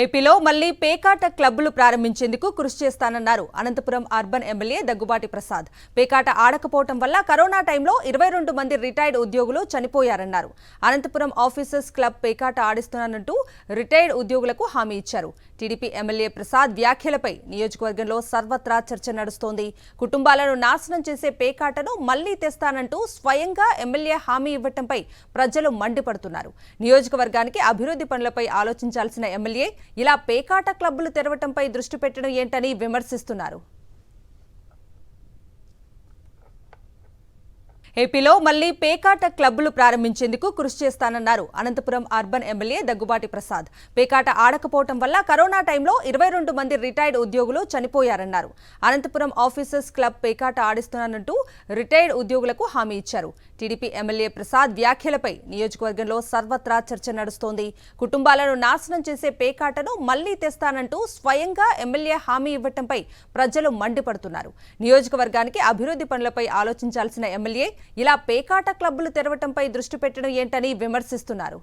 ఏపీలో మళ్లీ పేకాట క్లబ్బులు ప్రారంభించేందుకు కృషి చేస్తానన్నారు అనంతపురం అర్బన్ ఎమ్మెల్యే దగ్గుబాటి ప్రసాద్. పేకాట ఆడకపోవడం వల్ల కరోనా టైంలో 22 మంది రిటైర్డ్ ఉద్యోగులు చనిపోయారన్నారు. అనంతపురం ఆఫీసర్స్ క్లబ్ పేకాట ఆడిస్తున్నానంటూ రిటైర్డ్ ఉద్యోగులకు హామీ ఇచ్చారు. టీడీపీ ఎమ్మెల్యే ప్రసాద్ వ్యాఖ్యలపై నియోజకవర్గంలో సర్వత్రా చర్చ నడుస్తోంది. కుటుంబాలను నాశనం చేసే పేకాటను మళ్లీ తెస్తానంటూ స్వయంగా ఎమ్మెల్యే హామీ ఇవ్వటంపై ప్రజలు మండిపడుతున్నారు. నియోజకవర్గానికి అభివృద్ధి పనులపై ఆలోచించాల్సిన ఎమ్మెల్యే ఇలా పేకాట క్లబ్బులు తెరవటంపై దృష్టి పెట్టడం ఏంటని విమర్శిస్తున్నారు. ఏపీలో మళ్లీ పేకాట క్లబ్బులు ప్రారంభించేందుకు కృషి చేస్తానన్నారు అనంతపురం అర్బన్ ఎమ్మెల్యే దగ్గుబాటి ప్రసాద్. పేకాట ఆడకపోవడం వల్ల కరోనా టైంలో 22 మంది రిటైర్డ్ ఉద్యోగులు చనిపోయారన్నారు. అనంతపురం ఆఫీసర్స్ క్లబ్ పేకాట ఆడిస్తున్నానంటూ రిటైర్డ్ ఉద్యోగులకు హామీ ఇచ్చారు. టీడీపీ ఎమ్మెల్యే ప్రసాద్ వ్యాఖ్యలపై నియోజకవర్గంలో సర్వత్రా చర్చ నడుస్తోంది. కుటుంబాలను నాశనం చేసే పేకాటను మళ్లీ తెస్తానంటూ స్వయంగా ఎమ్మెల్యే హామీ ఇవ్వటంపై ప్రజలు మండిపడుతున్నారు. నియోజకవర్గానికి అభివృద్ధి పనులపై ఆలోచించాల్సిన ఎమ్మెల్యే ఇలా పేకాట క్లబ్బులు తెరవటంపై దృష్టి పెట్టడం ఏంటని విమర్శిస్తున్నారు.